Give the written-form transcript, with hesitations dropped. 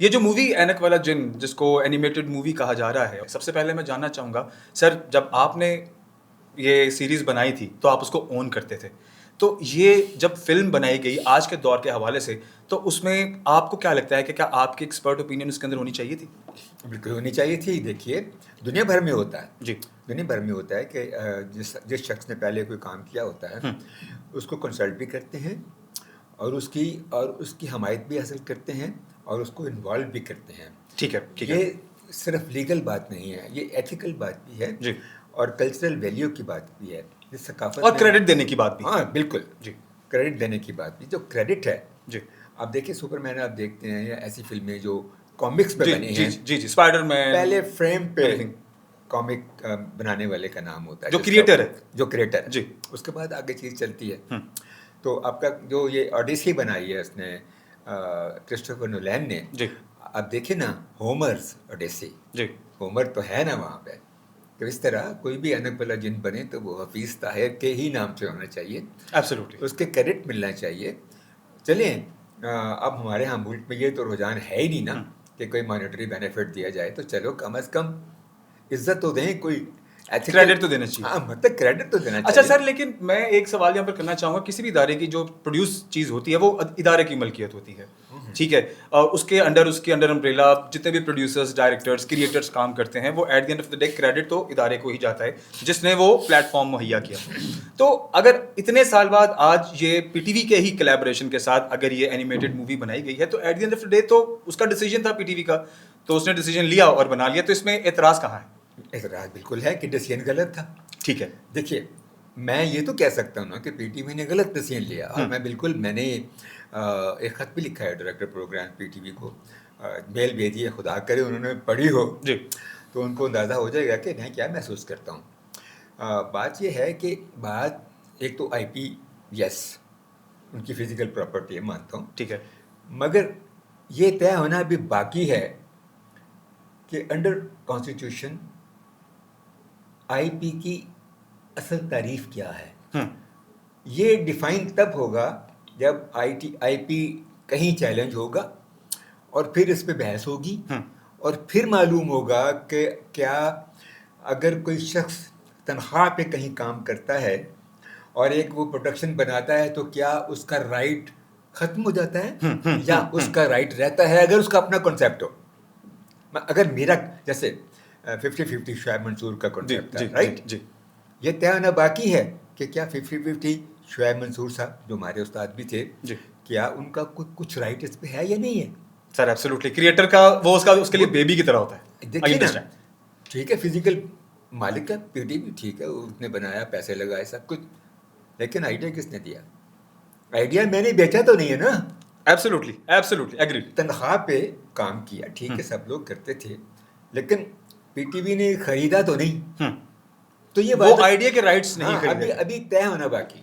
ये जो मूवी ऐनक वाला जिन, जिसको एनिमेटेड मूवी कहा जा रहा है, सबसे पहले मैं जानना चाहूँगा सर, जब आपने ये सीरीज़ बनाई थी तो आप उसको ओन करते थे, तो ये जब फिल्म बनाई गई आज के दौर के हवाले से, तो उसमें आपको क्या लगता है कि क्या आपकी एक्सपर्ट ओपिनियन उसके अंदर होनी चाहिए थी? बिल्कुल होनी चाहिए थी। देखिए, दुनिया भर में होता है, जी। दुनिया भर में होता है कि जिस जिस शख्स ने पहले कोई काम किया होता है उसको कंसल्ट भी करते हैं और उसकी हमायत भी हासिल करते हैं और उसको इन्वॉल्व भी करते हैं। ठीक है, ठीक ये है। सिर्फ लीगल बात नहीं है, ये एथिकल बात भी है जी। और कल्चरल वैल्यू की बात भी है, ये सकाफत और में। क्रेडिट देने की बात भी। हाँ बिल्कुल जी। क्रेडिट देने की बात भी। जो क्रेडिट है, जी। आप देखिए सुपरमैन आप देखते हैं या ऐसी फिल्में जो कॉमिक्स में जी, बनी जी, हैं, जी, जी, स्पाइडरमैन, पहले फ्रेम पे एनीथिंग। कॉमिक बनाने वाले का नाम होता है, जो जिसका- क्रिएटर है। जो क्रिएटर है। जी। उसके बाद आगे चीज़ चलती है। तो आपका जो ये ओडिसी बनाई है उसने क्रिस्टोफर नोलैन ने, जी। आप देखिए ना होमर्स ओडिसी, जी। होमर तो है ना वहाँ पे। तो इस तरह कोई भी अनक वाला जिन बने तो वो हफीज़ ताहिर के ही नाम से होना चाहिए, एब्सोल्युटली। उसके क्रेडिट मिलना चाहिए। चलिए अब हमारे यहाँ मुल्क में ये तो रुझान है ही नहीं ना कि कोई मॉनेटरी बेनिफिट दिया जाए, तो चलो कम अज़ कम इज्जत तो दें, कोई ethical- क्रेडिट तो देना चाहिए। हाँ मतलब क्रेडिट तो देना अच्छा चाहिए। सर, लेकिन मैं एक सवाल यहाँ पर करना चाहूँगा, किसी भी इदारे की जो प्रोड्यूस चीज़ होती है वो इदारे की मलकियत होती है, ठीक है। उसके अंडर अम्ब्रेला जितने भी प्रोड्यूसर्स, डायरेक्टर्स, क्रिएटर्स काम करते हैं, वो at the end of the day credit तो इदारे को ही जाता है जिसने वो प्लेटफॉर्म मुहैया किया। तो अगर इतने साल बाद आज ये पीटीवी के ही कोलैबोरेशन के साथ अगर ये एनिमेटेड मूवी बनाई गई है, तो at the end of the day तो उसका डिसीजन था पीटीवी का, तो उसने डिसीजन लिया और बना लिया, तो इसमें एतराज़ कहाँ है? एतराज़ बिल्कुल है कि डिसीजन गलत था। ठीक है। देखिए, मैं ये तो कह सकता हूँ ना कि पीटीवी ने गलत डिसीजन लिया, और मैंने एक ख़त भी लिखा है डायरेक्टर प्रोग्राम पीटीवी को, मेल भेजी है, खुदा करे उन्होंने पढ़ी हो जी। तो उनको अंदाज़ा हो जाएगा कि मैं क्या महसूस करता हूँ। बात ये है कि एक तो आईपी, यस उनकी फिजिकल प्रॉपर्टी है, मानता हूँ, ठीक है। मगर ये तय होना अभी बाकी है कि अंडर कॉन्स्टिट्यूशन आईपी की असल तारीफ क्या है। ये डिफाइन तब होगा जब आईपी कहीं चैलेंज होगा और फिर इस पे बहस होगी और फिर मालूम होगा कि क्या अगर कोई शख्स तनख्वाह पे कहीं काम करता है और एक वो प्रोडक्शन बनाता है तो क्या उसका राइट ख़त्म हो जाता है या उसका राइट रहता है अगर उसका अपना कॉन्सेप्ट हो। अगर मेरा जैसे 50-50 शुएब मंसूर का कॉन्सेप्ट था, राइट, जी। ये तय होना बाकी है कि क्या 50-50 शुएब मंसूर साहब जो हमारे उस्ताद भी थे, जी। क्या उनका कुछ राइट इस पे है या नहीं है। सर एब्सोल्युटली, क्रिएटर का वो उसके लिए बेबी की तरह होता है। देखिए ना, ठीक है फिजिकल मालिक का पीटीवी, ठीक है उसने बनाया, पैसे लगाए, सब कुछ, लेकिन आइडिया किसने दिया? आइडिया मैंने बेचा तो नहीं है ना। Absolutely, absolutely agree. तनख्वाह पे काम किया, ठीक है सब लोग करते थे, लेकिन पीटीवी ने खरीदा तो नहीं। तो ये वो आइडिया के राइट्स नहीं हाँ, खरीदे। अभी तय होना बाकी